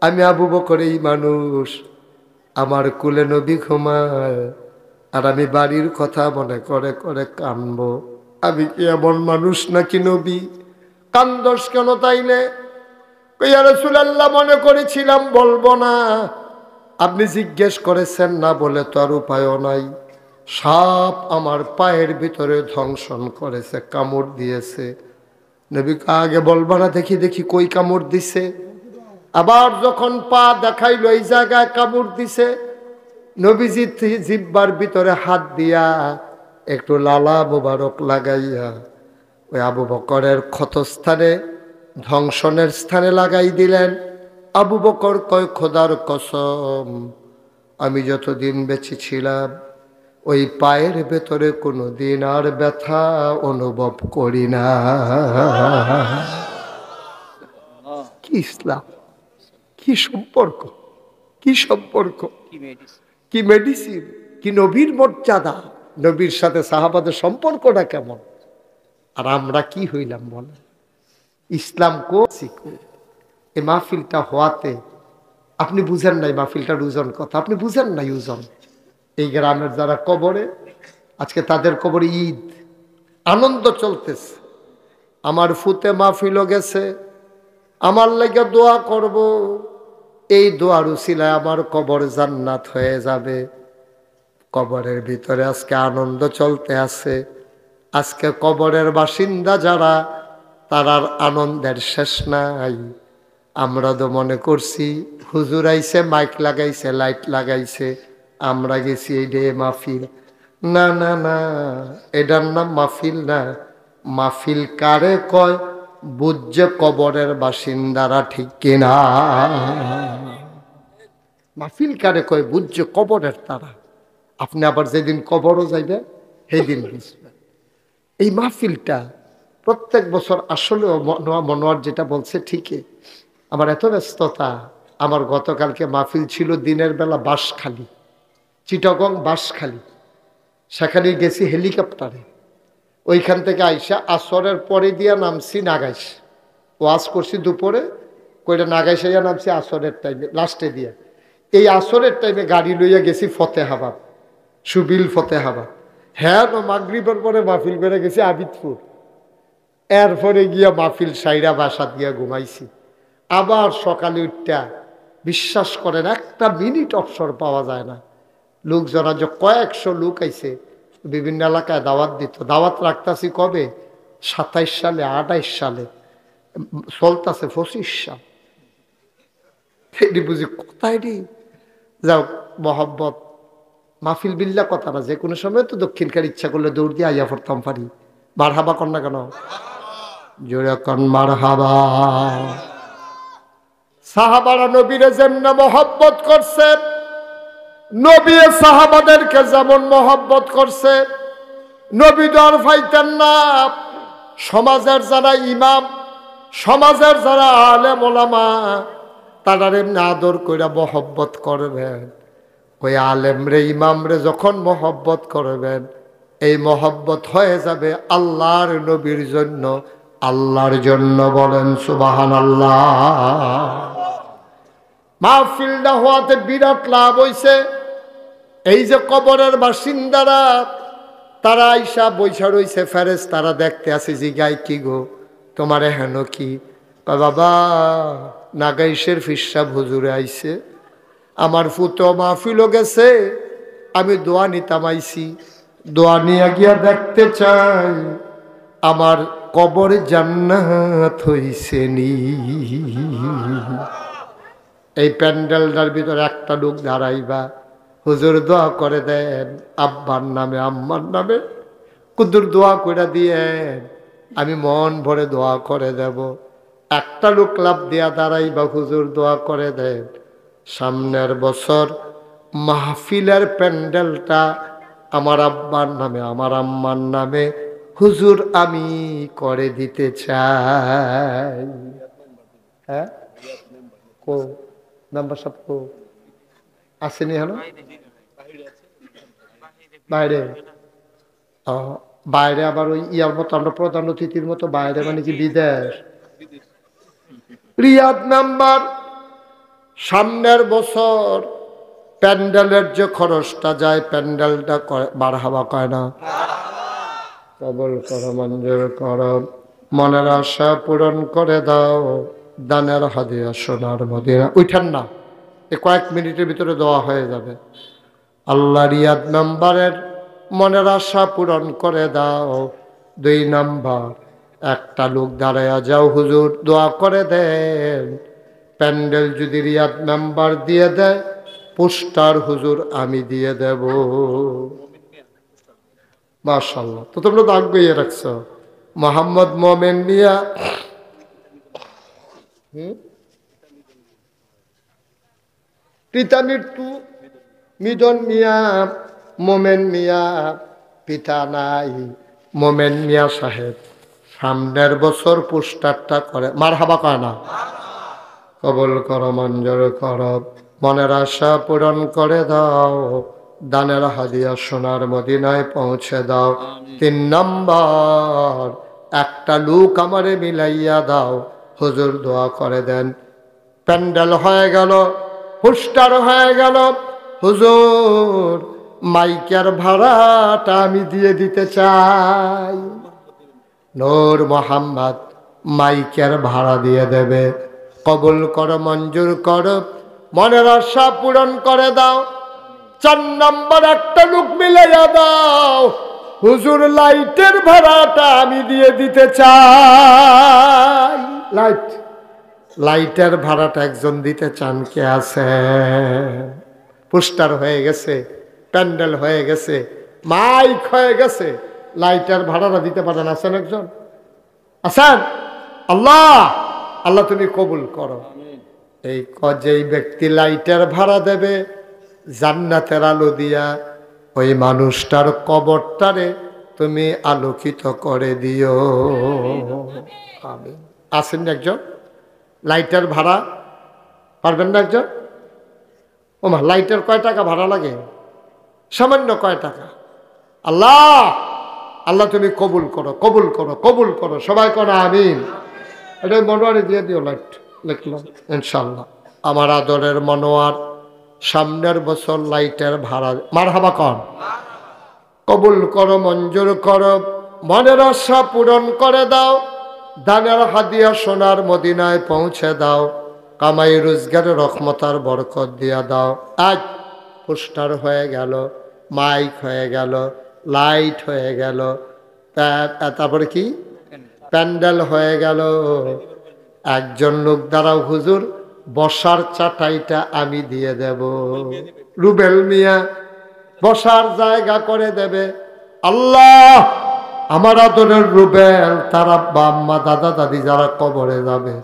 আমি আবু বকর এই মানুষ, আমার কুলে নবী ঘুমায়, আর আমি বাড়ির কথা মনে করে করে কানবো। আমি কি এমন মানুষ নাকি নবী? কান্দস কেন তাইলে? ইয়া রাসূলুল্লাহ, মনে করেছিলাম বলবো না, আপনি জিজ্ঞেস করেছেন না বলে তো আর উপায়ও নাই। সাপ আমার পায়ের ভিতরে ধ্বংসন করেছে, কামড় দিয়েছে। নবী আগে বলবা না, দেখি দেখি কই কামড় দিছে। আবার যখন পা দেখাইলো এই জায়গায় কামড় দিছে, নবীজি জিব্বার ভিতরে হাত দিয়া একটু লালা মোবারক লাগাইয়া ওই আবু বকরের ক্ষতস্থানে, ধ্বংসনের স্থানে লাগাই দিলেন। আবু বকর কয়, খোদার কসম, আমি যতদিন বেঁচে ছিলাম ওই পায়ের ভেতরে কোনো দিন আর ব্যথা অনুভব করি না। কি ইসলাম, কি সম্পর্ক, কি সম্পর্ক, কি মেডিসিন, কি নবীর মর্যাদা, নবীর সাথে সাহাবাদের সম্পর্কটা কেমন। আর আমরা কি হইলাম বলে? ইসলাম শিখো। এই মাহফিলটা হওয়াতে আপনি বুঝেন নাই মাহফিলটার ওজন কথা, আপনি বুঝেন নাই ওজন। এই গ্রামের যারা কবরে, আজকে তাদের কবরে ঈদ, আনন্দ চলতেছে। আমার ফুতে মাহফিলও গেছে, আমার লেগে দোয়া করব, এই দোয়ার উসিলায় আমার কবর জান্নাত হয়ে যাবে। কবরের ভিতরে আজকে আনন্দ চলতে আছে। আজকে কবরের বাসিন্দা যারা, তারার আনন্দের শেষ নাই। আমরা তো মনে করছি হুজুর আইছে, মাইক লাগাইছে, লাইট লাগাইছে, আমরা গেছি এই ডে মাহফিল। না না না, এটার নাম মাহফিল না। মাহফিল কারে কয় বুঝছে কবরের বাসিন্দারা, ঠিক কিনা? মাহফিল কারে কয় বুঝছে কবরের তারা। আপনি আবার যেদিন কবরও যাইবেন সেই দিন বুঝবেন। এই মাহফিলটা প্রত্যেক বছর আসলে মনোয়ার যেটা বলছে ঠিকই, আমার এত ব্যস্ততা, আমার গতকালকে মাহফিল ছিল দিনের বেলা বাঁশখালী, চিটাগং বাঁশখালী, সেখানে গেছি হেলিকপ্টারে। ওইখান থেকে আইসা আসরের পরে দিয়া নামছি নাগাইশ, ওয়াজ করছি দুপুরে, কইটা নাগাইশাইয়া নামছি আসরের টাইমে লাস্টে দিয়া। এই আসরের টাইমে গাড়ি লইয়া গেছি ফতেহাবাদ, সুবিল ফতেহাবাদ। হ্যাঁ, মাগরিবের পরে মাহফিল করে গেছি আবিদপুর। এরপরে গিয়া মাহফিল সাইরা বাসা দিয়া ঘুমাইছি। আবার সকালে উঠটা বিশ্বাস করেন একটা মিনিট অবসর পাওয়া যায় না। লোকজনা যে কয়েকশো লোক আইছে, বিভিন্ন এলাকায় দাওয়াত দিত। দাওয়াত রাখতাছি কবে? 27 সালে, 28 সালে, চলতাছে 25 সাল। বুঝি কোথায় রে? যাও মহব্বত মাহফিল বিল্লা কথা না, যে কোনো সময় তো দক্ষিণকার ইচ্ছা করলে দৌড় দিয়ে আইয়া পড়তাম পারি। মারহাবা কর না কেন? জোরে কন মারহাবা। সাহাবারা নবীরে যেমন মহব্বত করছে, নবী সাহাবাদেরকে যেমন মহব্বত করছে, নবী দর ফাইতেন না। সমাজের যারা ইমাম, সমাজের যারা আলেম ওলামা, তারা এমনি আদর কইরা মহব্বত করবেন। ওই আলেম রে ইমাম রে যখন মহব্বত করবেন, এই মহব্বত হয়ে যাবে আল্লাহর নবীর জন্য, আল্লাহর জন্য। বলেন সুবহানাল্লাহ। মাহফিলটা হওয়াতে বিরাট লাভ হইছে। এই যে কবরের বাসিন্দারা, তারা আইসা বৈশা রইছে, ফেরেশতারা দেখতে আসে, জিগাই কি গো তোমারে হেন কি? বাবা নাগাইশের ফিরসাব হুজুরে আইছে, আমার ফুতো মাহফিলও গেছে, আমি দোয়া নিতাম আইছি, দোয়া নিয়ে গিয়া দেখতে চাই আমার কবর জান্নাত হইছে নি। এই প্যান্ডেলটার ভিতরে একটা লোক দাঁড়াইবা, হুজুর দোয়া করে দেন আব্বার নামে আম্মার নামে, কুদুর দোয়া করে দিয়েন, আমি মন ভরে দোয়া করে দেব। একটা লোক লাভ দিয়া দাঁড়াইবা, হুজুর দোয়া করে দেন সামনের বছর মাহফিলের প্যান্ডেলটা আমার আব্বার নামে আমার আম্মার নামে হুজুর আমি করে দিতে চাই। হ্যাঁ, কো নাম্বার সব কো আসেনি? হলো বাইরে, বাইরে আবার ওই ইয়ার মতো, আমরা প্রধান অতিথির মতো বাইরে, মানে কি বিদেশ? রিয়াদ মেম্বার সামনের বছর প্যান্ডেলের যে খরচটা যায়, প্যান্ডেলটা মারহাবা কয় না? কবুল করো, মঞ্জুর করো, মনের আশা পূরণ করে দাও, দানের হাদিয়া সোনার মদিনা। উঠেন না, এ কয়েক মিনিটের ভিতরে দোয়া হয়ে যাবে। আল্লাহ রিয়াদ মেম্বারের মনের আশা পূরণ করে দাও। 2 নাম্বার, একটা লোক দাঁড়ায়া যাও, হুজুর দোয়া করে দেন প্যান্ডেল যদি রিয়াদ মেম্বার দিয়ে দেয়, পোস্টার হুজুর আমি দিয়ে দেব। মাশাআল্লাহ, তো তোমরা তো আগ্রহী রাখছো। মোহাম্মদ মোমেন মিয়া, পিতা মৃত্যু, মিদন মিয়া, মোমেন মিয়া পিতা নাই, মোমেন মিয়া সাহেব সামনের বছর পোস্টারটা করে মারহাবা কয় না? কবুল করো, মঞ্জুর করো, মনের আশা পূরণ করে দাও, দানের হাদিয়া সোনার মদিনায় পৌঁছে দাও। 3 নাম্বার, একটা লোক আমারে মিলাইয়া দাও, হুজুর দোয়া করে দেন প্যান্ডেল হয়ে গেল, পোস্টার হয়ে গেল, হুজুর মাইকের ভাড়াটা আমি দিয়ে দিতে চাই। নূর মোহাম্মদ মাইকের ভাড়া দিয়ে দেবে। কবুল করো, মঞ্জুর করো, মনের আশা পূরণ করে দাও। 4 নম্বর, একটা লোক মিলাইয়া দাও, হুজুর লাইটের ভাড়াটা আমি দিয়ে দিতে চাই। লাইটের ভাড়াটা একজন দিতে চান কে আছে? পোস্টার হয়ে গেছে, প্যান্ডেল হয়ে গেছে, মাইক হয়ে গেছে, লাইটের ভাড়াটা দিতে পারেন? আছেন একজন? আছেন? আল্লাহ আল্লাহ তুমি কবুল করো। এই যেই ব্যক্তি লাইটের ভাড়া দেবে, জান্নাতের আলো দিয়া ওই মানুষটার কবরটারে তুমি আলোকিত করে দিও। আমিন। আছেন একজন? লাইটের ভাড়া পারবেন না একজন? ওমা, লাইটের কয় টাকা ভাড়া লাগে? সামান্য কয় টাকা। আল্লাহ আল্লাহ তুমি কবুল করো, কবুল করো, কবুল করো, সবাই করো আমিন। এটা মনোয়ারে দিয়ে দিও, লাইট লিখলাম ইনশাল্লাহ। আমার আদরের মনোয়ার, সামনের বছর লাইটের ভাড়া মারহাবা কর, কবুল করো, মঞ্জুর করো, মনের আশা পূরণ করে দাও, দানের হাদিয়া সোনার মদিনায় পৌঁছে দাও, কামাই রোজগারে রহমতার বরকত দিয়া দাও। আজ পোস্টার হয়ে গেল, মাইক হয়ে গেল, লাইট হয়ে গেল, তারপরে কি প্যান্ডেল হয়ে গেল। একজন লোক দ্বারাও হুজুর বসার চাটাইটা আমি দিয়ে দেব, রুবেল মিয়া বসার জায়গা করে দেবে। আল্লাহ আমার আদরের রুবেল, তার আব্বা আম্মা দাদা দাদি যারা কবরে যাবে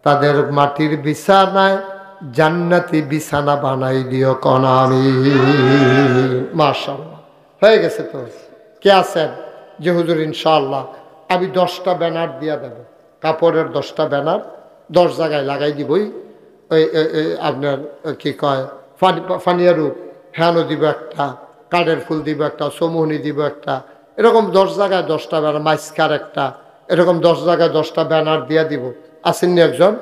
তাদের মাটির বিছানায় জান্নাতি বিছানা বানাই দিও কোন আমি। মাশাআল্লাহ হয়ে গেছে। তো কে আছেন যে হুজুর ইনশাআল্লাহ আমি 10টা ব্যানার দিয়া দেব, কাপড়ের 10টা ব্যানার 10 জায়গায় লাগাই দিবই। ওই আপনার কি কয় ফানিয়ারু হ্যানো দিব একটা, কাঠের ফুল দিব একটা, সমুহনি দিব একটা, এরকম 10 জায়গায় 10টা ব্যানার, মাইস্কার একটা, এরকম 10 জায়গায় 10টা ব্যানার দিয়া দিব। আসেননি একজন?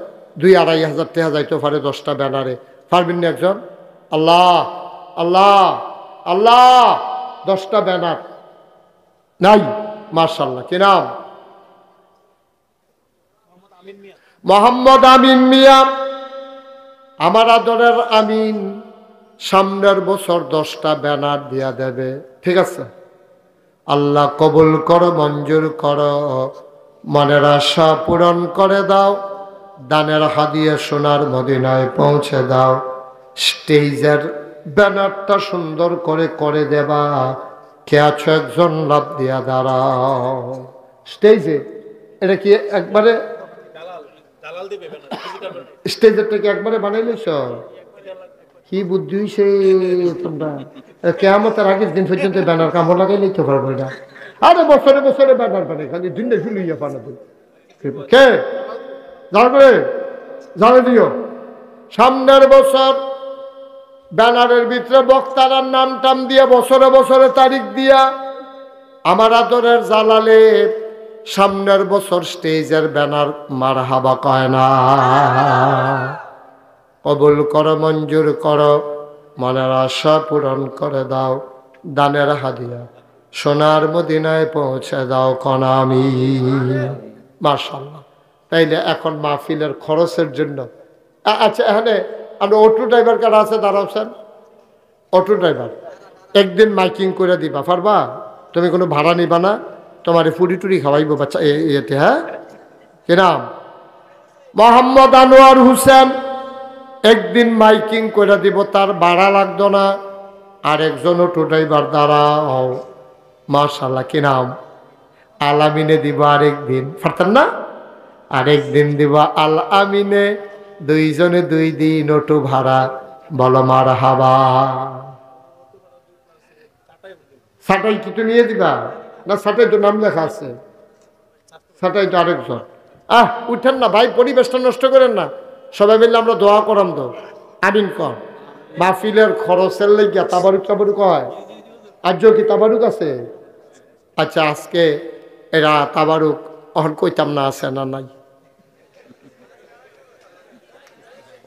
2-2.5 হাজার টাকা যাইতে পারে 10টা ব্যানারে, পারবেন না একজন? আল্লাহ আল্লাহ আল্লাহ 10টা ব্যানার নাই? মাশাআল্লাহ, কি নাম? মোহাম্মদ আমিন মিয়া। আমার আদরের আমিন সামনের বছর 10টা ব্যানার দিয়া দেবে, ঠিক আছে? আল্লাহ কবুল করো, মঞ্জুর করো, মনের আশা পূরণ করে দাও, দানের হাদিয়া সোনার মদিনায় পৌঁছে দাও। স্টেজের ব্যানারটা সুন্দর করে করে দেবা। কে আছো একজন লাভ দিয়া দাঁড়াও স্টেজে। এটা কি একবারে স্টেজেরটা কি একবারে বানাইলেছ? কি বুদ্ধি হইছে তোমরা? কিয়ামতের আগের দিন পর্যন্ত ব্যানার কামড় লাগাই নিতে পারবো না। আরে বছরে বছরে ব্যানার বানাই, খালি দিনটা ঝুলিয়ে বানাবো। কে জানবে? জানে দিও সামনের বছর ব্যানারের ভিতরে বক্তারার নাম টাম দিয়া বছরে বছরে তারিখ দিয়া আমার আদরের জালালে সামনের বছর স্টেজের ব্যানার মারহাবা কয় না। কবুল করো, মঞ্জুর করো, মনের আশা পূরণ করে দাও, দানের হাদিয়া সোনার মদিনায় পৌঁছে দাও কোন আমি। মাশাআল্লাহ। তাইলে এখন মাহফিলের খরচের জন্য আচ্ছা, এখানে আমরা অটো ড্রাইভার কারা আছে দাঁড়াচ্ছেন? অটো ড্রাইভার একদিন মাইকিং করে দিবা, পারবা? তুমি কোনো ভাড়া নিবা না, তোমার ফুরি টুরি খাওয়াইব বাচ্চা এতে। হ্যাঁ, কি নাম? মোহাম্মদ আনোয়ার হোসেন। একদিন মাইকিং করে দিব, তার ভাড়া লাগতো না। আর একজন অটো ড্রাইভার দাঁড়াও, মাশাআল্লাহ, কি নাম? আল আমিনে দিব আরেকদিন, পারতেন না? আরেকদিন দিব আল আমিনে, 2 জনে 2 দিন অটো ভাড়া। বলো মারহাবা। সাটাই কিছু নিয়ে দিবা না? সাটাই তো নাম লেখা আছে, সাটাই তো আরেকজন। উঠেন না ভাই, পরিবেশটা নষ্ট করেন না। সবাই মিলে আমরা দোয়া করাম তো আমিন কর। মাহফিলের খরচের লেগিয়া তাবারুক টাবারুক হয়। আজও কি তাবারুক আছে? আচ্ছা, আজকে এরা তাবারুক অহন কইতাম না আছে না নাই?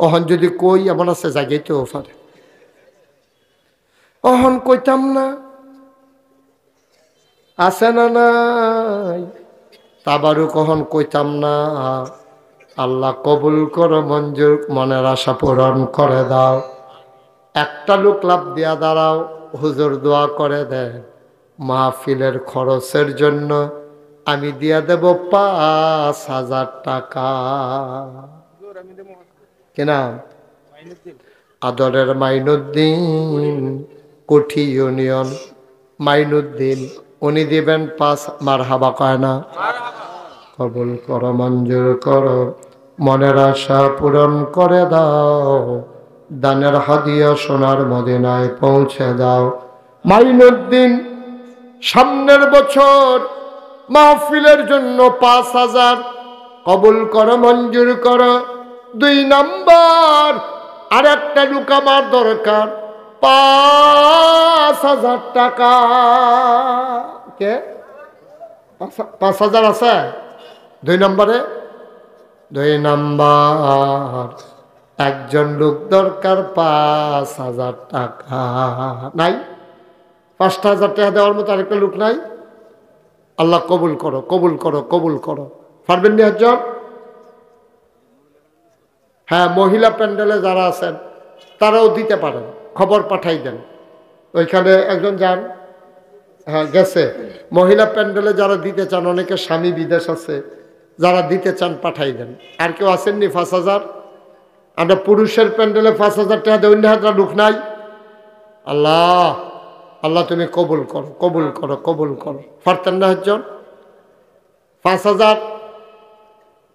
অহন যদি কই এমন আছে জাগাইতেও পারে। অহন কইতাম না আছে না নাই? তাবারুক অহন কইতাম না। আল্লাহ কবুল করো, মঞ্জুর, মনের আশা পূরণ করে দাও। একটা লোক লাভ দিয়া দাঁড়াও, হুজুর দোয়া করে দেন মাহফিলের খরচের জন্য আমি দিয়া দেব 5,000 টাকা। কি নাম? আদরের মাইনুদ্দিন, কোঠি ইউনিয়ন মাইনুদ্দিন, উনি দিবেন 5। মারহাবা কয় না? কবুল করো, মঞ্জুর করো, মনের আশা পূরণ করে দাও, দানের হাদিয়া সোনার মদিনায় পৌঁছে দাও। মাইনুদ্দিন সামনের বছর মাহফিলের জন্য 5,000 কবুল করো, মঞ্জুর করো, দুই নাম্বার আর একটা লোক আমার দরকার 5,000 টাকা। কে 5,000 আছে? দুই নম্বরে, দুই নাম্বার একজন লোক দরকার 5,000 টাকা। নাই? 5,000 টাকা দেওয়ার মতো আরেকটা লোক নাই? আল্লাহ কবুল করো, কবুল করো, কবুল করো। পারবেন নি একজন? হ্যাঁ, মহিলা প্যান্ডেলে যারা আছেন তারাও দিতে পারেন, খবর পাঠাই দেন। ওইখানে একজন যান, হ্যাঁ গেছে। মহিলা প্যান্ডেলে যারা দিতে চান, অনেকে স্বামী বিদেশ আছে, যারা দিতে চান পাঠাই দেন। আর কেউ আসেননি 5,000? আমরা পুরুষের প্যান্ডেলে 5,000 টাকা দেই, অন্য হাজার লোক নাই। আল্লাহ, আল্লাহ তুমি কবুল করো, কবুল করো, কবুল করো। পারতেন না একজন? 5,000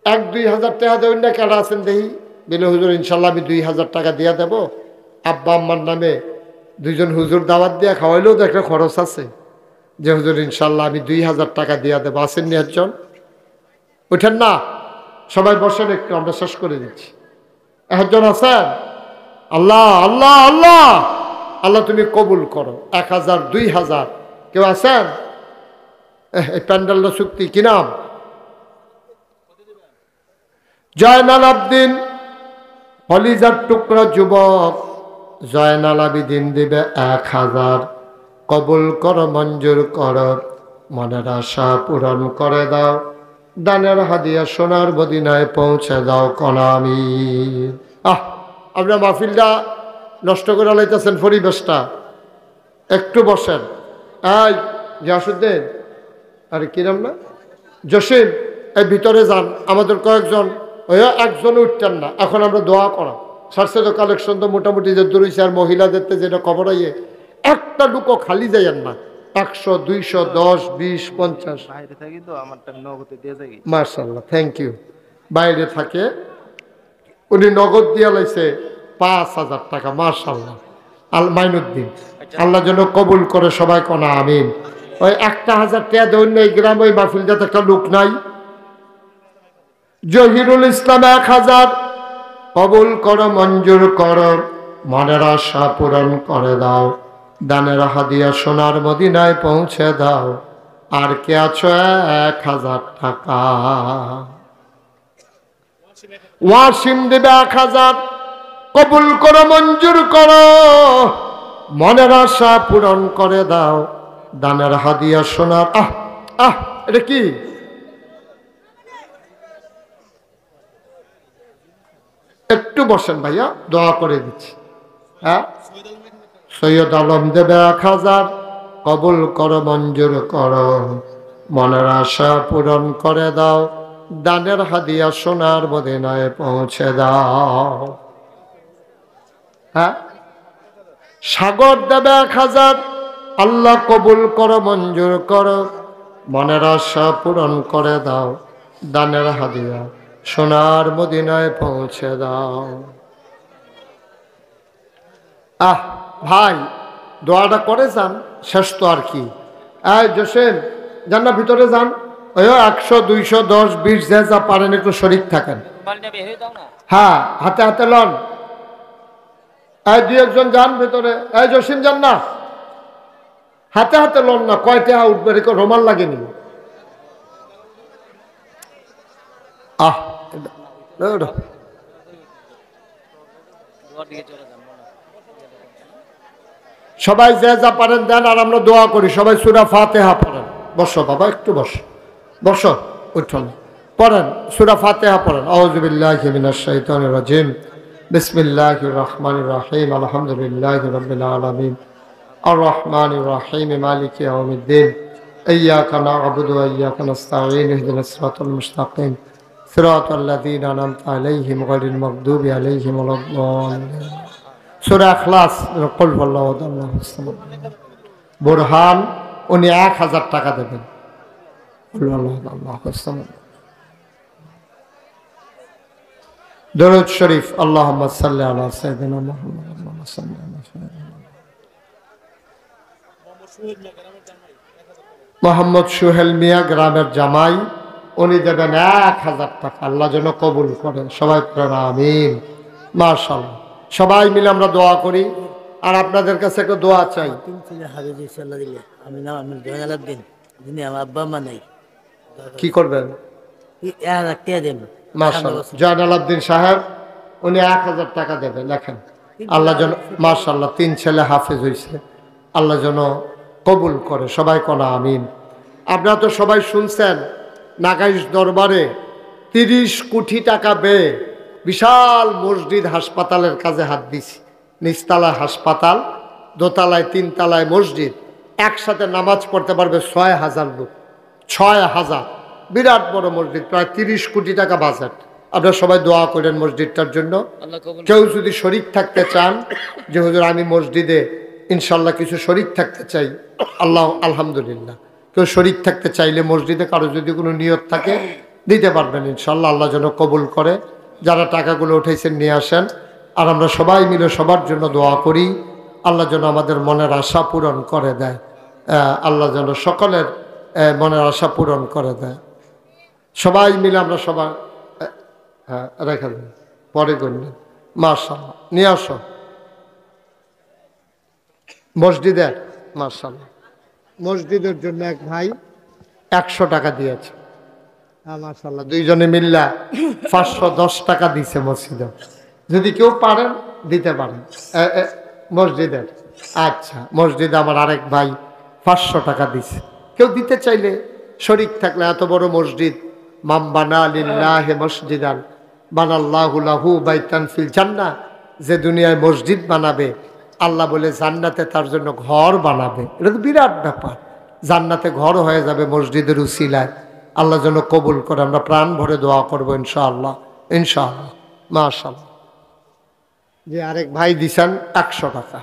1-2 হাজার টাকা দেবেন না? কেন আছেন দেখি বিলে হুজুর ইনশাল্লাহ আমি 2,000 টাকা দিয়ে দেবো, আব্বা আম্মার নামে 2জন হুজুর দাওয়াত দিয়ে খাওয়াইলেও তো একটা খরচ আছে, যে হুজুর ইনশাল্লাহ আমি 2,000 টাকা দিয়ে দেবো। আসেননি একজন? উঠেন না, সবাই বসেন একটু, আমরা শেষ করে দিচ্ছি। একজন আছেন? আল্লাহ আল্লাহ আল্লাহ, আল্লাহ তুমি কবুল করো। 1,000 2,000 কেউ আছেন? এই প্যান্ডেলটা চুক্তি কি নাম? জয়নাল আবদিন, হলিজার টুকরা যুবক জয়নাল আবিদিন দিবে 1,000। কবুল করো, মঞ্জুর করো, মনের আশা পূরণ করে দাও, দানের হাদিয়া সোনার মদিনায় পৌঁছে দাও কনামি। আপনার মাহফিলটা নষ্ট করে লাইতেছেন পরিবেশটা, একটু বসেন। এই গিয়াসুদ্দিন, আরে কিরাম না জসিম, এই ভিতরে যান। আমাদের কয়েকজন, ওই একজন উঠতেন না, এখন আমরা দোয়া করা সারছে তো কালেকশন তো মোটামুটি যে দূরেছে। আর মহিলাদের যেটা খবর আইয়ে, একটা লুকো খালি যাইয়েন না। 100 200 10 20 50 বাইরে থাকি তো আমারটা নগদে দিয়ে যাই। মাশাআল্লাহ, থ্যাংক ইউ। বাইরে থাকে, উনি নগদ দিয়া লাইছে 5,000 টাকা। মাশাআল্লাহ, আল মাইনুদ্দিন, আল্লাহ যেন কবুল করে, সবাই কোনা আমিন। ওই 1,000 টাকা দেন এই গ্রাম, ওই মাহফিলটাতে একটা লোক নাই। জহিরুল ইসলাম 1,000। কবুল করো, মঞ্জুর করো, মনের আশা পূরণ করে দাও, দানের হাদিয়া সোনার মদিনায় পৌঁছে দাও। আর কে আছো? 1,000 টাকা। ওয়াসিম দেবে 1,000। কবুল করো, মঞ্জুর করো, মনের আশা পূরণ করে দাও, দানের হাদিয়া সোনার। এটা কি? একটু বসেন ভাইয়া, দোয়া করে দিচ্ছি। হ্যাঁ, সৈয়দ আলম দেবে 1,000। কবুল করো, মঞ্জুর করো, মনের আশা পূরণ করে দাও, দানের হাদিয়া সোনার মদিনায় পৌঁছে দাও। হ্যাঁ, সাগর দেবে 1,000। আল্লাহ কবুল করো, মঞ্জুর করো, মনের আশা পূরণ করে দাও, দানের হাদিয়া সোনার মদিনায় পৌঁছে দাও। ভাই দোয়াটা করে যান, শেষ তো আর কি। জোসেন যান না, ভিতরে যান। ওই 100 200 10 20 যে যা পারেন একটু শরীর থাকেন। হ্যাঁ, হাতে হাতে লন। 2-1 যান ভিতরে। জসিম যান না, হাতে হাতে লন না। কয়টা উঠবে, রোমাল লাগেনি। সবাই যে যা পারেন দেন, আর আমরা দোয়া করি। সবাই সূরা ফাতিহা পড়েন। বসো বাবা, একটু বসো, বসো, উঠুন, পড়েন সূরা ফাতিহা পড়েন। আউযু বিল্লাহি মিনাশ শাইতানির রাজিম, বিসমিল্লাহির রহমানির রহিম, আলহামদুলিল্লাহি রাব্বিল আলামিন, আর রহমানির রহিম, মালিকি ইয়াউমিদ্দিন, ইয়্যাকা না'বুদু ওয়া ইয়্যাকা নাস্তাঈন, ইহদিনাস সিরাতাল মুস্তাকিম, সিরাতাল লাযীনা আন'আমতা আলাইহিম গায়রিল মাগদুবি আলাইহিম ওয়ালাদ-দাল্লিন। সূরা ইখলাস, কুল হুয়াল্লাহু আহাদ, আল্লাহুস সামাদ। বুরহান উনি 1,000 টাকা দেবেন। কুল হুয়াল্লাহু আহাদ, আল্লাহুস সামাদ। দরুদ শরীফ, আল্লাহুম্মা সাল্লি আলা সাইয়্যিদিনা মুহাম্মাদ, আল্লাহুম্মা সাল্লি আলা সাইয়্যিদিনা মোহাম্মদ সোহেল মিয়া গ্রামের জামাই উনি দেবেন 1000 টাকা। আল্লাহ যেন কবুল করেন, সবাই পড়েন আমিন। মাশাআল্লাহ, সবাই মিলে আমরা দোয়া করি। আর আপনাদের কাছে একটা দোয়া চাই। আমি নাম আমি জয়নালাব্দিন, যিনি আমার আব্বা মা নাই। কি করবেন? দেন মাশাআল্লাহ, জয়নাল আব্দিন সাহেব উনি 1000 টাকা দেবে, লেখেন। আল্লাহ যেন, মাশাআল্লাহ, 3 ছেলে হাফেজ হয়েছে, আল্লাহ যেন কবুল করে, সবাই কোনা আমিন। আপনারা তো সবাই শুনছেন নাগাইশ দরবারে 30 কোটি টাকা ব্যয়ে বিশাল মসজিদ হাসপাতালের কাজে হাত দিছি। নিচতলায় হাসপাতাল, দোতলায় 3 তলায় মসজিদ, একসাথে নামাজ পড়তে পারবে 6000 লোক। 6000, বিরাট বড় মসজিদ, প্রায় 30 কোটি টাকা বাজেট। আপনারা সবাই দোয়া করেন মসজিদটার জন্য। কেউ যদি শরীক থাকতে চান যে হুজুর আমি মসজিদে ইনশাল্লাহ কিছু শরীক থাকতে চাই, আল্লাহ আলহামদুলিল্লাহ, কেউ শরীক থাকতে চাইলে মসজিদে কারো যদি কোনো নিয়ত থাকে দিতে পারবেন ইনশাল্লাহ, আল্লাহ যেন কবুল করে। যারা টাকাগুলো উঠেছেন নিয়ে আসেন, আর আমরা সবাই মিলে সবার জন্য দোয়া করি, আল্লাহ যেন আমাদের মনের আশা পূরণ করে দেয়। আল্লাহ যেন সকলের মনের আশা পূরণ করে দেয়। সবাই মিলে আমরা সবাই রেখে দেন, পরে করলেন। মাশাআল্লাহ, নিয়ে আসো মসজিদের। মাশাআল্লাহ, মসজিদের জন্য এক ভাই 100 টাকা দিয়েছে। মাশাআল্লাহ, দুইজনে মিল্লা 510 টাকা দিছে মসজিদে। যদি কেউ পারেন দিতে পারেন মসজিদের। আচ্ছা, মসজিদে আমার আরেক ভাই 500 টাকা দিছে। কেউ দিতে চাইলে শরীক থাকলে, এত বড় মসজিদ, মান বানা লিল্লাহি মসজিদান বানাল্লাহু লাহু বাইতান ফিল জান্নাহ, যে দুনিয়ায় মসজিদ বানাবে আল্লাহ বলে জান্নাতে তার জন্য ঘর বানাবে। এটা তো বিরাট ব্যাপার, জান্নাতে ঘর হয়ে যাবে মসজিদের উসিলায়। আল্লাহ যেন কবুল করে, আমরা প্রাণ ভরে দোয়া করবো ইনশাআল্লাহ, ইনশাআল্লাহ। মাশাআল্লাহ, যে আরেক ভাই দিছেন 100 টাকা।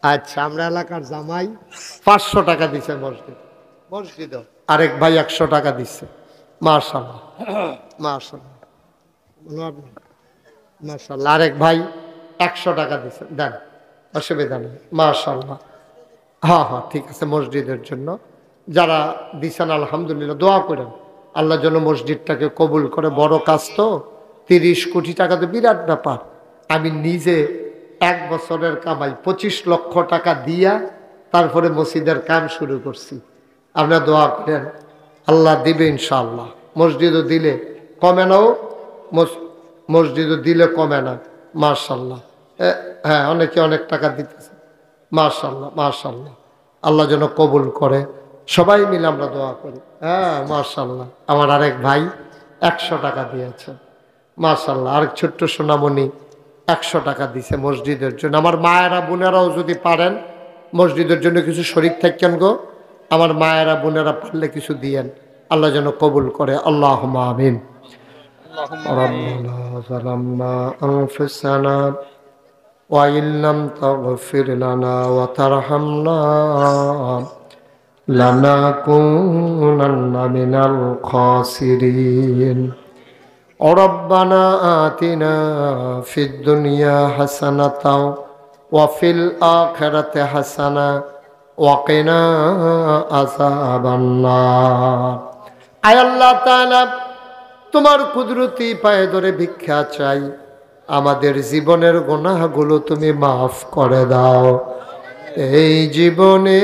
আচ্ছা, আমরা এলাকার জামাই 500 টাকা দিছে মসজিদ। আরেক ভাই 100 টাকা দিচ্ছে। মাশাআল্লাহ, মাশাআল্লাহ, মাশাআল্লাহ। আরেক ভাই 100 টাকা দিচ্ছে, দেন, অসুবিধা নেই। মাশাআল্লাহ, হ্যাঁ হ্যাঁ ঠিক আছে। মসজিদের জন্য যারা দিচ্ছেন আলহামদুলিল্লাহ, দোয়া করেন আল্লাহ যেন মসজিদটাকে কবুল করে। বড় কাজ তো, 30 কোটি টাকা তো বিরাট ব্যাপার। আমি নিজে 1 বছরের কামাই 25 লক্ষ টাকা দিয়া তারপরে মসজিদের কাম শুরু করছি। আপনারা দোয়া করেন, আল্লাহ দিবে ইনশাআল্লাহ। মসজিদও দিলে কমে নাও, মসজিদও দিলে কমে না। মাশাআল্লাহ, হ্যাঁ, অনেকে অনেক টাকা দিতেছে। মাশাআল্লাহ, মাশাআল্লাহ, আল্লাহ যেন কবুল করে। সবাই মিলে আমরা দোয়া করি। হ্যাঁ, মাশাআল্লাহ, আমার আরেক ভাই 100 টাকা দিয়েছে। মাশাআল্লাহ, আরেক ছোট্ট সোনামণি 100 টাকা দিছে মসজিদের জন্য। আমার মায়েরা বোনেরাও যদি পারেন মসজিদের জন্য কিছু শরীক থাকেন গো, আমার মায়েরা বোনেরা পারলে কিছু দিয়েন, আল্লাহ যেন কবুল করে। আল্লাহুম্মা আমিন। রব্বানা যালামনা আনফুসানা ওয়া ইল্লাম তাগফির লানা ওয়া তারহামনা লানাকুনান্না মিনাল খাসিরিন। রব্বানা আতিনা ফিদ দুনিয়া হাসানাতাও ওয়া ফিল আখিরাতি হাসানা ওয়া কিনা আযাবান নার। আয় আল্লাহ তাআলা, তোমার কুদরতি পায়ে ধরে ভিক্ষা চাই, আমাদের জীবনের গুনাহগুলো তুমি মাফ করে দাও। এই জীবনে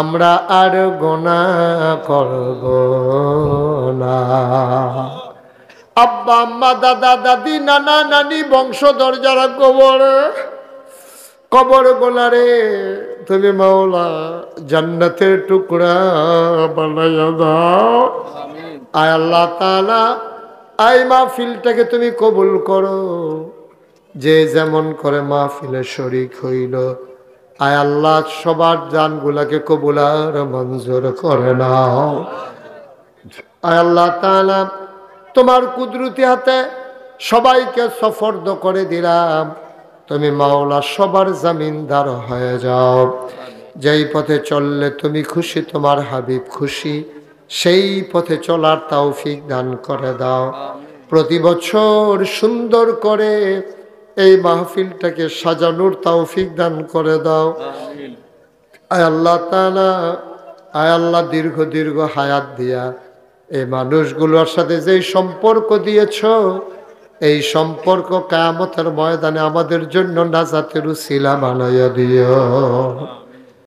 আমরা আর গুনাহ করব না। আব্বা আম্মা দাদা দাদি নানা নানি বংশধর যারা কবর গোলারে তুমি মাওলা জান্নাতের টুকরা বানাইয়া দাও। আয় আল্লাহ তাআলা, আই মাহফিলটাকে তুমি কবুল করো। যে যেমন করে মাহফিলে শরীক হইল, আয় আল্লাহ সবার জানগুলাকে কবুল আর মঞ্জুর করে নাও। আয় আল্লাহ তাআলা, তোমার কুদরতি হাতে সবাইকে সফর্দ করে দিলাম, তুমি মাওলা সবার জামিনদার হয়ে যাও। যেই পথে চললে তুমি খুশি, তোমার হাবিব খুশি, সেই পথে চলার তৌফিক দান করে দাও। প্রতি বছর সুন্দর করে এই মাহফিলটাকে সাজানোর তৌফিক দান করে দাও। আয় আল্লাহ তাআলা, আয় আল্লাহ দীর্ঘ দীর্ঘ হায়াত দিয়া এই মানুষগুলোর সাথে যেই সম্পর্ক দিয়েছ, এই সম্পর্ক কিয়ামতের ময়দানে আমাদের জন্য নাজাতের উসিলা বানাইয়া দিও।